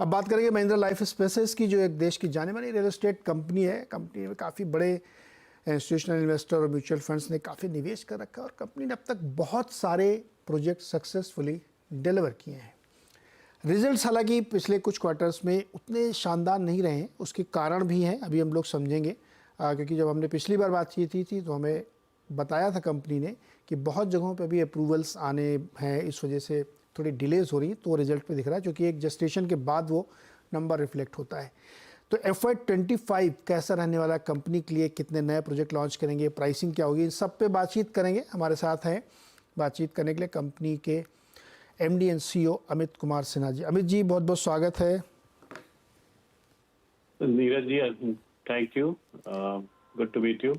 अब बात करेंगे महिंद्रा लाइफ स्पेसेस की, जो एक देश की जाने मानी रियल एस्टेट कंपनी है। कंपनी में काफ़ी बड़े इंस्टीट्यूशनल इन्वेस्टर और म्यूचुअल फंड्स ने काफ़ी निवेश कर रखा है और कंपनी ने अब तक बहुत सारे प्रोजेक्ट सक्सेसफुली डिलीवर किए हैं। रिजल्ट्स हालांकि पिछले कुछ क्वार्टर्स में उतने शानदार नहीं रहे हैं, उसके कारण भी हैं, अभी हम लोग समझेंगे। क्योंकि जब हमने पिछली बार बातचीत की थी तो हमें बताया था कंपनी ने कि बहुत जगहों पे अभी अप्रूवल्स आने हैं, इस वजह से थोड़ी डिलेज हो रही है, तो रिजल्ट पे दिख रहा है, क्योंकि एक जस्टेशन के बाद वो नंबर रिफ्लेक्ट होता है। तो FY25 कैसा रहने वाला कंपनी के लिए, कितने नए प्रोजेक्ट लॉन्च करेंगे, प्राइसिंग क्या होगी, इन सब पे बातचीत करेंगे। हमारे साथ हैं बातचीत करने के लिए कंपनी के MD and CEO Amit Kumar Sinha ji. Amit ji, बहुत बहुत स्वागत है। Neeraj ji, thank you, good to meet you.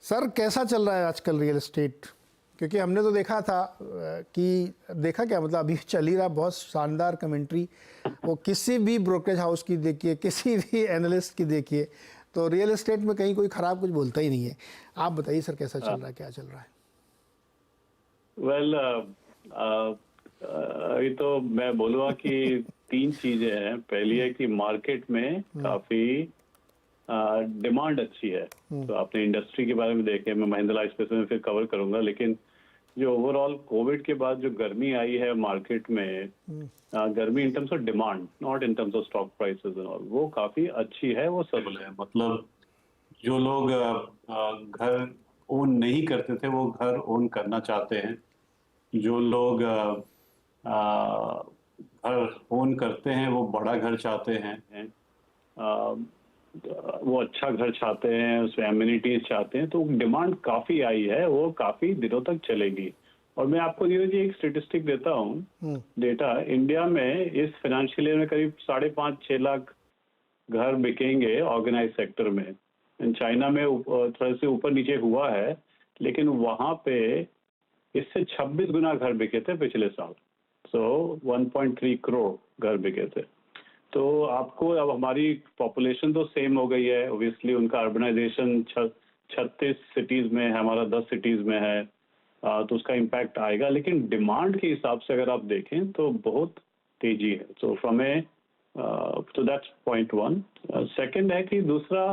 Sir, कैसा चल रहा है आजकल रियल एस्टेट? क्योंकि हमने तो देखा था कि देखा क्या मतलब अभी चल ही रहा, बहुत शानदार कमेंट्री वो किसी भी ब्रोकरेज हाउस की देखिए, किसी भी एनालिस्ट की देखिए, तो रियल एस्टेट में कहीं कोई ख़राब कुछ बोलता ही नहीं है। आप बताइए सर, कैसा चल रहा है, क्या चल रहा है? वेल, अभी तो मैं बोलूँगा कि तीन चीजें हैं। पहली है कि मार्केट में काफी डिमांड अच्छी है। तो आपने इंडस्ट्री के बारे में देखे, मैं महिंद्रा लाइफ स्पेस में फिर कवर करूंगा, लेकिन जो ओवरऑल कोविड के बाद जो गर्मी आई है मार्केट में, गर्मी in terms of demand, not in terms of stock prices and all, वो काफी अच्छी है, वो सबल है। मतलब जो लोग घर ओन नहीं करते थे वो घर ओन करना चाहते हैं। जो लोग घर ओन करते हैं वो बड़ा घर चाहते हैं, आ, वो अच्छा घर चाहते हैं, उसमें एमिनिटीज चाहते हैं। तो डिमांड काफी आई है, वो काफी दिनों तक चलेगी। और मैं आपको जी एक स्टेटिस्टिक देता हूँ, डेटा। इंडिया में इस फाइनेंशियल ईयर में करीब 5.5-6 लाख घर बिकेंगे ऑर्गेनाइज सेक्टर में। चाइना में थोड़ा से ऊपर नीचे हुआ है, लेकिन वहां पे इससे 26 गुना घर बिके थे पिछले साल। सो 1.3 करोड़ घर बिके थे। तो आपको अब हमारी पॉपुलेशन तो सेम हो गई है, ओबियसली उनका अर्बनाइजेशन 36 सिटीज में है, हमारा 10 सिटीज में है, तो उसका इम्पैक्ट आएगा। लेकिन डिमांड के हिसाब से अगर आप देखें तो बहुत तेजी है। तो फ्रॉम ए तो दैट्स पॉइंट वन। सेकंड है कि दूसरा,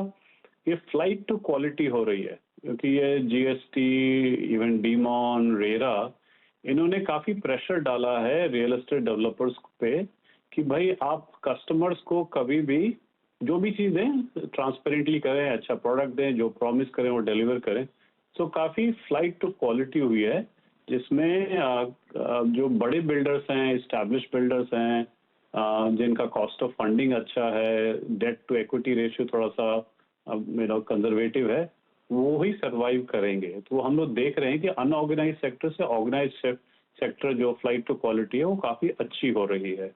ये फ्लाइट टू क्वालिटी हो रही है, क्योंकि ये GST, इवन डीमॉन, रेरा, इन्होंने काफी प्रेशर डाला है रियल एस्टेट डेवलपर्स पे कि भाई आप कस्टमर्स को कभी भी जो भी चीज दें ट्रांसपेरेंटली करें, अच्छा प्रोडक्ट दें, जो प्रॉमिस करें वो डिलीवर करें। तो काफी फ्लाइट टू क्वालिटी हुई है, जिसमें जो बड़े बिल्डर्स हैं, एस्टैब्लिश बिल्डर्स हैं, जिनका कॉस्ट ऑफ फंडिंग अच्छा है, डेट टू इक्विटी रेशियो थोड़ा सा कंजर्वेटिव है, वो ही सरवाइव करेंगे। तो हम लोग देख रहे हैं कि अनऑर्गेनाइज सेक्टर से ऑर्गेनाइज सेक्टर जो फ्लाइट टू क्वालिटी है वो काफी अच्छी हो रही है।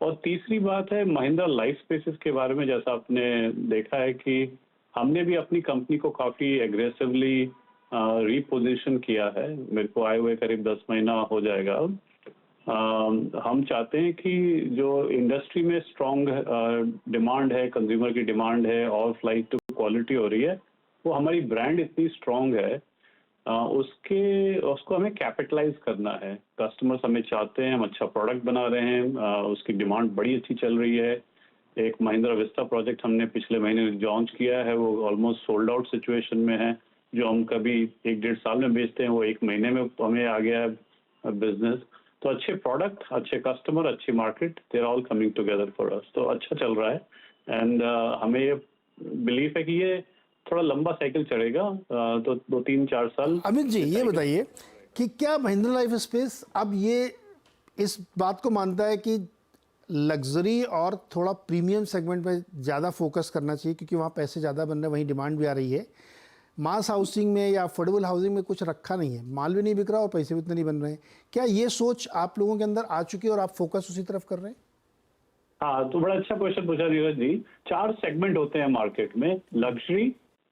और तीसरी बात है महिंद्रा लाइफ स्पेसेस के बारे में। जैसा आपने देखा है कि हमने भी अपनी कंपनी को काफी एग्रेसिवली रीपोजिशन किया है। मेरे को आए हुए करीब 10 महीना हो जाएगा अब। हम चाहते हैं कि जो इंडस्ट्री में स्ट्रॉन्ग डिमांड है, कंज्यूमर की डिमांड है और फ्लाइट टू क्वालिटी हो रही है, वो हमारी ब्रांड इतनी स्ट्रॉन्ग है, उसको हमें कैपिटलाइज करना है। कस्टमर्स हमें चाहते हैं, हम अच्छा प्रोडक्ट बना रहे हैं, उसकी डिमांड बड़ी अच्छी चल रही है। एक महिंद्रा विस्ता प्रोजेक्ट हमने पिछले महीने लॉन्च किया है, वो ऑलमोस्ट सोल्ड आउट सिचुएशन में है। जो हम कभी 1-1.5 साल में बेचते हैं वो 1 महीने में हमें आ गया है बिजनेस। तो अच्छे प्रोडक्ट, अच्छे कस्टमर, अच्छी market, they are all coming together for us. तो अच्छा चल रहा है एंड हमें ये बिलीफ है कि ये थोड़ा लंबा साइकिल चढ़ेगा, तो 2-3-4 साल। अमित जी, ये बताइए कि क्या महिंद्रा लाइफ स्पेस अब ये इस बात को मानता है कि लग्जरी और थोड़ा प्रीमियम सेगमेंट में ज़्यादा फोकस करना चाहिए, क्योंकि वहाँ पैसे ज़्यादा बन रहे हैं, वहीं डिमांड भी आ रही है? मास हाउसिंग में या अफोर्डेबल हाउसिंग में कुछ रखा नहीं है, माल भी नहीं बिक रहा और पैसे भी इतने नहीं बन रहे हैं। क्या ये सोच आप लोगों के अंदर आ चुकी है और आप फोकस उसी तरफ कर रहे हैं? हाँ, तो बड़ा अच्छा क्वेश्चन पूछा नीरज जी। 4 सेगमेंट होते हैं मार्केट में, luxury,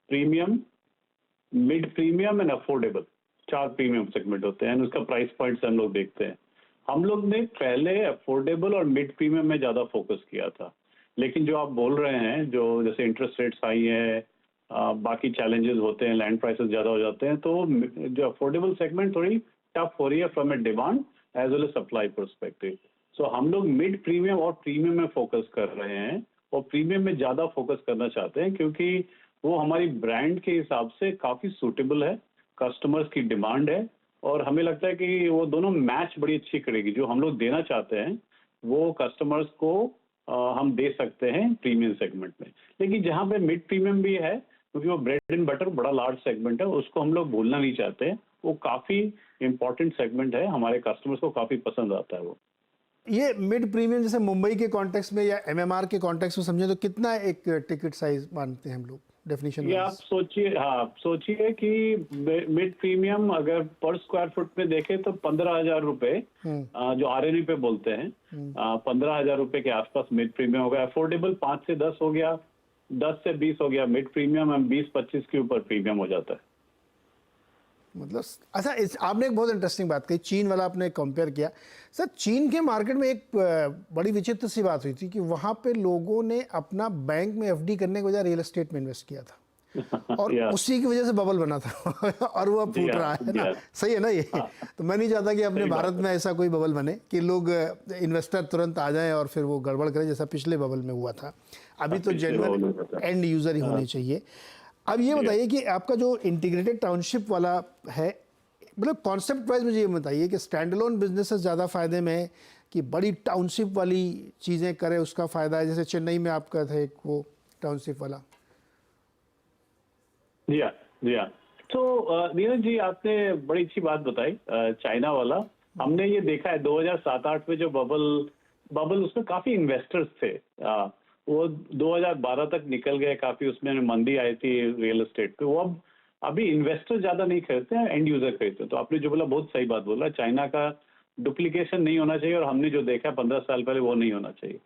premium, mid premium and affordable. 4 premium segment होते हैं, उसका प्राइस पॉइंट हम लोग देखते हैं। हम लोग ने पहले अफोर्डेबल और मिड प्रीमियम में ज्यादा फोकस किया था, लेकिन जो आप बोल रहे हैं, जो जैसे इंटरेस्ट रेट्स हाई है, बाकी चैलेंजेस होते हैं, लैंड प्राइसेस ज्यादा हो जाते हैं, तो जो अफोर्डेबल सेगमेंट थोड़ी टफ हो रही है from a demand as well as supply perspective. So हम लोग मिड प्रीमियम और प्रीमियम में फोकस कर रहे हैं, और प्रीमियम में ज़्यादा फोकस करना चाहते हैं क्योंकि वो हमारी ब्रांड के हिसाब से काफ़ी सूटेबल है, कस्टमर्स की डिमांड है, और हमें लगता है कि वो दोनों मैच बड़ी अच्छी करेगी। जो हम लोग देना चाहते हैं वो कस्टमर्स को हम दे सकते हैं प्रीमियम सेगमेंट में। लेकिन जहाँ पे मिड प्रीमियम भी है, क्योंकि वो ब्रेड एंड बटर बड़ा लार्ज सेगमेंट है, उसको हम लोग भूलना नहीं चाहते हैं। वो काफ़ी इम्पोर्टेंट सेगमेंट है, हमारे कस्टमर्स को काफ़ी पसंद आता है वो। ये मिड प्रीमियम जैसे मुंबई के कॉन्टेक्स्ट में या एमएमआर के कॉन्टेक्स्ट में समझे तो कितना एक टिकट साइज मानते हैं हम लोग डेफिनेशन ये आप वाइज? सोचिए, हाँ सोचिए कि मिड प्रीमियम अगर पर स्क्वायर फुट में देखें तो 15,000 रुपए, जो आरएनयू पे बोलते हैं, 15,000 रुपए के आसपास मिड प्रीमियम हो गया। अफोर्डेबल 5 से 10 हो गया, 10 से 20 हो गया मिड प्रीमियम, हम 20-25 के ऊपर प्रीमियम हो जाता है। मतलब अच्छा, आपने एक बहुत इंटरेस्टिंग बात कही, चीन वाला आपने कंपेयर किया। सर चीन के मार्केट में एक बड़ी विचित्र सी बात हुई थी कि वहाँ पे लोगों ने अपना बैंक में एफडी करने के बजाय रियल एस्टेट में इन्वेस्ट किया था और या, उसी की वजह से बबल बना था और वो अब जी फूट हाँ, रहा है जी ना। हाँ। सही है ना ये? तो मैं नहीं चाहता कि अपने सही बात भारत है। में ऐसा कोई बबल बने कि लोग इन्वेस्टर तुरंत आ जाएं और फिर वो गड़बड़ करें जैसा पिछले बबल में हुआ था। अभी तो पिछले बबल में जेन्युइन हुआ था। एंड यूज़र ही होने चाहिए। अब ये जी हाँ। बताइए कि आपका जो इंटीग्रेटेड टाउनशिप वाला है, मतलब कॉन्सेप्ट वाइज मुझे ये बताइए कि स्टैंड अलोन बिजनेसेस ज़्यादा फायदे में है कि बड़ी टाउनशिप वाली चीज़ें करें उसका फ़ायदा है, जैसे चेन्नई में आपका था एक वो टाउनशिप वाला? जी हाँ, जी हाँ। तो नीरज जी, आपने बड़ी अच्छी बात बताई, चाइना वाला। हमने ये देखा है 2007-8 में जो बबल उसमें काफी इन्वेस्टर्स थे। वो 2012 तक निकल गए, काफी उसमें मंदी आई थी रियल एस्टेट पे। वो अब अभी इन्वेस्टर ज्यादा नहीं खरीदते हैं, एंड यूजर खरीदते हैं। तो आपने जो बोला बहुत सही बात बोला, चाइना का डुप्लीकेशन नहीं होना चाहिए, और हमने जो देखा 15 साल पहले वो नहीं होना चाहिए।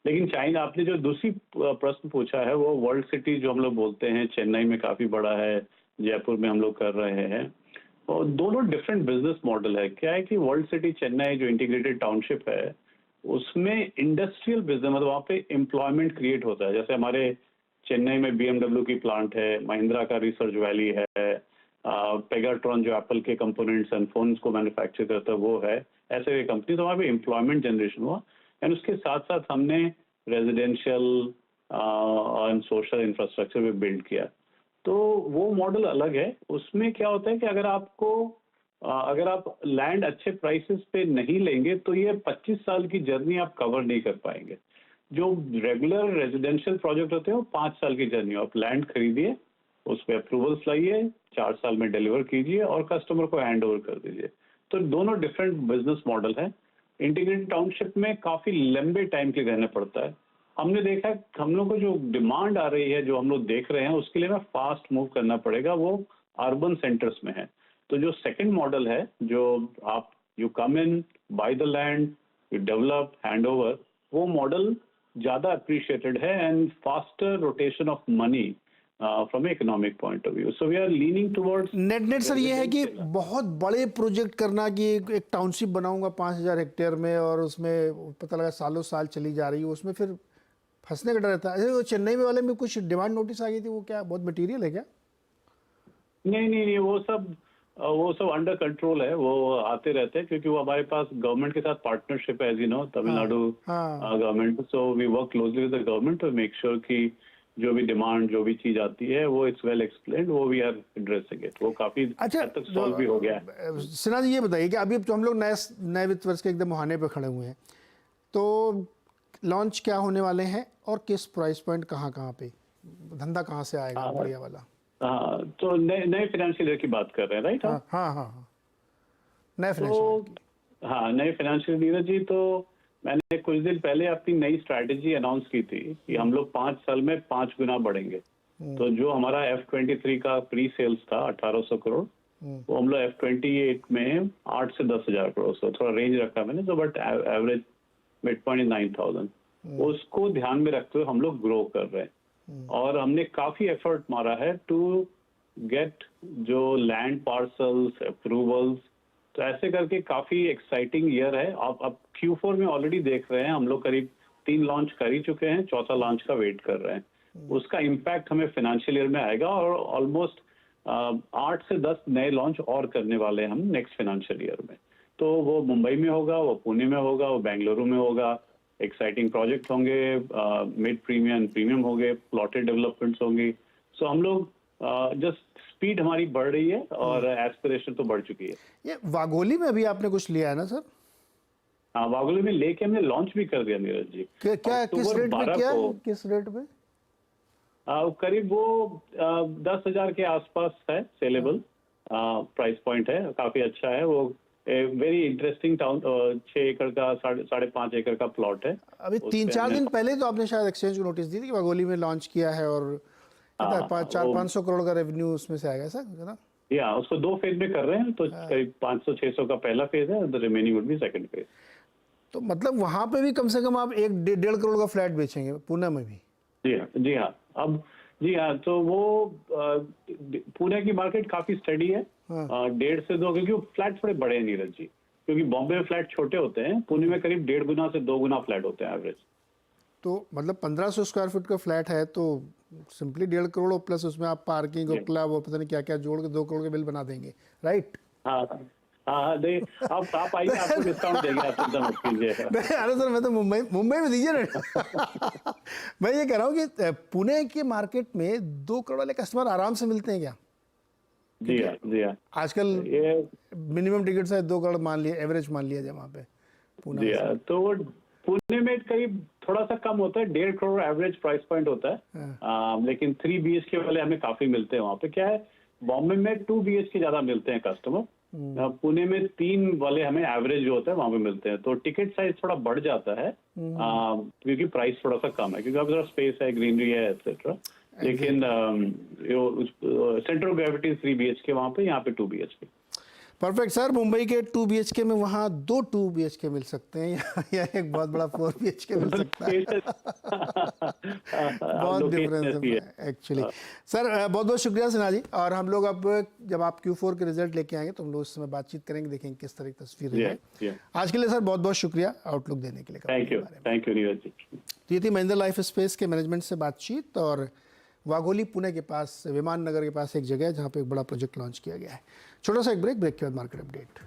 लेकिन चाइना, आपने जो दूसरी प्रश्न पूछा है, वो वर्ल्ड सिटी जो हम लोग बोलते हैं, चेन्नई में काफी बड़ा है, जयपुर में हम लोग कर रहे हैं, और दोनों डिफरेंट बिजनेस मॉडल है। क्या है कि वर्ल्ड सिटी चेन्नई जो इंटीग्रेटेड टाउनशिप है, उसमें इंडस्ट्रियल बिजनेस, मतलब वहाँ पे एम्प्लॉयमेंट क्रिएट होता है। जैसे हमारे चेन्नई में बीएमडब्ल्यू की प्लांट है, महिंद्रा का रिसर्च वैली है, पेगाट्रॉन जो एप्पल के कंपोनेंट्स एंड फोन्स को मैन्युफैक्चर करता है वो है। ऐसे कंपनी, तो वहाँ पे एम्प्लॉयमेंट जनरेशन हुआ, एंड उसके साथ साथ हमने रेजिडेंशियल और सोशल इंफ्रास्ट्रक्चर भी बिल्ड किया। तो वो मॉडल अलग है। उसमें क्या होता है कि अगर आप लैंड अच्छे प्राइसेस पे नहीं लेंगे तो ये 25 साल की जर्नी आप कवर नहीं कर पाएंगे। जो रेगुलर रेजिडेंशियल प्रोजेक्ट होते हैं वो 5 साल की जर्नी। आप लैंड खरीदिए, उस पर अप्रूवल्स लाइए, 4 साल में डिलीवर कीजिए और कस्टमर को हैंड ओवर कर दीजिए। तो दोनों डिफरेंट बिजनेस मॉडल है। इंटीग्रेटेड टाउनशिप में काफी लंबे टाइम के लिए रहना पड़ता है। हमने देखा है, हम लोग को जो डिमांड आ रही है, जो हम लोग देख रहे हैं, उसके लिए हमें फास्ट मूव करना पड़ेगा, वो अर्बन सेंटर्स में है। तो जो सेकंड मॉडल है, जो आप you come in, buy the land, you develop, hand over, वो मॉडल ज्यादा अप्रिशिएटेड है, and faster rotation of money from economic point of view. So we are leaning towards net net sir ये है कि बहुत बड़े प्रोजेक्ट करना कि एक टाउनशिप बनाऊंगा 5,000 हेक्टेयर में और उसमें पता लगा सालों साल चली जा रही है, उसमें फिर फंसने का डर रहता है। ऐसे वो चेन्नई में वाले में कुछ डिमांड नोटिस आ गई थी, वो क्या बहुत मटेरियल है क्या? नहीं, वो सब अंडर कंट्रोल है। वो आते रहते हैं क्योंकि वो हमारे पास गवर्नमेंट के साथ पार्टनरशिप है, as you know, Tamil Nadu government. So we work closely with the government to make sure कि जो भी डिमांड, जो भी चीज आती है, वो इट्स वेल एक्सप्लेन्ड, वो वी आर एड्रेसिंग इट। वो काफी अच्छा, हद तक सॉल्व भी हो गया है। सिन्हा जी ये बताइए कि अभी तो हम लोग नए वित्त वर्ष के एकदम मुहाने पे खड़े हुए हैं, तो लॉन्च क्या होने वाले हैं और किस प्राइस पॉइंट, कहाँ पे, धंधा कहाँ से आएगा बढ़िया वाला? हाँ, तो नए फाइनेंशियल ईयर की बात कर रहे हैं, राइट? हाँ, नए तो हाँ, नए फाइनेंशियल ईयर जी। तो मैंने कुछ दिन पहले अपनी नई स्ट्रैटेजी अनाउंस की थी कि हम लोग 5 साल में 5 गुना बढ़ेंगे। तो जो हमारा F23 का प्री सेल्स था 1800 करोड़, वो हम लोग F28 में 8 से 10,000 करोड़, so थोड़ा रेंज रखा मैंने, तो बट एवरेज मिड पॉइंट 9,000। उसको ध्यान में रखते हुए हम लोग ग्रो कर रहे हैं, और हमने काफी एफर्ट मारा है टू गेट जो लैंड पार्सल्स, अप्रूवल्स। तो ऐसे करके काफी एक्साइटिंग ईयर है। अब Q4 में ऑलरेडी देख रहे हैं, हम लोग करीब 3 लॉन्च कर ही चुके हैं, चौथा लॉन्च का वेट कर रहे हैं। उसका इम्पैक्ट हमें फाइनेंशियल ईयर में आएगा, और ऑलमोस्ट 8 से 10 नए लॉन्च और करने वाले हैं हम नेक्स्ट फाइनेंशियल ईयर में। तो वो मुंबई में होगा, वो पुणे में होगा, वो बेंगलुरु में होगा। एक्साइटिंग प्रोजेक्ट होंगे, मिड प्रीमियम प्रीमियम होंगे, प्लॉटेड डेवलपमेंट्स होंगी। सो हम लोग जस्ट स्पीड हमारी बढ़ रही है और एस्पिरेशन तो बढ़ चुकी है। ये वाघोली में अभी आपने कुछ लिया है ना सर? हाँ, वाघोली में लेके हमने लॉन्च भी कर दिया नीरज जी। क्या किस अक्टूबर रेट में 12 किया? को किस रेट में? करीब वो 10,000 के आसपास है, सेलेबल प्राइस पॉइंट है, काफी अच्छा है वो। वेरी इंटरेस्टिंग टाउन, 6 एकड़ का 5.5 एकड़ का प्लॉट है। अभी उस 3-4 पे दिन पहले तो आपने शायद एक्सचेंज को नोटिस दी थी कि वाघोली में लॉन्च किया है और कितना हाँ, 400-500 करोड़ का रेवेन्यू उसमें से आएगा सर, है ना? या उसको 2 फेज में कर रहे हैं, तो करीब 500-600 का पहला फेज है, the remaining would be second phase. तो मतलब वहां पे भी कम से कम आप 1-1.5 करोड़ का फ्लैट बेचेंगे पुणे में भी? जी हाँ, जी हाँ। अब जी हाँ, तो वो पुणे की मार्केट काफी स्टडी है। हाँ। 1.5 से 2, क्योंकि वो फ्लैट थोड़े बड़े हैं नीरज जी। क्योंकि बॉम्बे में फ्लैट छोटे होते हैं, पुणे में करीब 1.5 गुना से 2 गुना फ्लैट होते हैं एवरेज। तो मतलब 1500 स्क्वायर फीट का फ्लैट है तो सिंपली 1.5 करोड़ प्लस उसमें आप पार्किंग और क्लब और पता नहीं क्या क्या जोड़ के 2 करोड़ के बिल बना देंगे, राइट? हाँ हाँ, दे आप आइए, आपको डिस्काउंट देंगे, आप चिंता मत कीजिए। नहीं अरे सर, मैं तो मुंबई में दीजिए ना। मैं ये कह रहा हूँ कि पुणे के मार्केट में 2 करोड़ वाले कस्टमर आराम से मिलते हैं क्या? जी हाँ, जी हाँ। आजकल ये मिनिमम टिकट साइज 2 करोड़ मान लिया, एवरेज मान लिया जाए वहाँ पे पुणे जी में। हाँ, तो वो पुणे में करीब थोड़ा सा कम होता है, 1.5 करोड़ एवरेज प्राइस पॉइंट होता है। लेकिन 3 BHK वाले हमें काफी मिलते हैं वहाँ पे। क्या है, बॉम्बे में 2 BHK ज्यादा मिलते हैं कस्टमर, पुणे में 3 वाले हमें एवरेज जो होता है वहाँ पे मिलते हैं। तो टिकट साइज थोड़ा बढ़ जाता है, क्योंकि प्राइस थोड़ा सा कम है, क्योंकि अब जरा स्पेस है, ग्रीनरी है, एक्सेट्रा। लेकिन सेंटर ऑफ ग्रेविटी 3 BHK वहाँ पे, यहाँ पे 2 BHK। परफेक्ट सर, मुंबई के 2 BHK में वहाँ 2 BHK मिल सकते हैं या एक बहुत बड़ा 4 BHK मिल सकता है। बहुत डिफरेंस है एक्चुअली। सर बहुत बहुत शुक्रिया सिन्हा जी, और हम लोग अब जब आप Q4 के रिजल्ट लेके आएंगे तो हम लोग उस समय बातचीत करेंगे, देखेंगे किस तरह की तस्वीर है। आज के लिए सर बहुत बहुत शुक्रिया आउटलुक देने के लिए। Thank you Neeraj ji. तो ये थी महिंद्रा लाइफ स्पेस के मैनेजमेंट से बातचीत। और वाघोली पुणे के पास, विमान नगर के पास एक जगह है जहाँ पे एक बड़ा प्रोजेक्ट लॉन्च किया गया है। छोटा सा एक ब्रेक के बाद मार्केट अपडेट।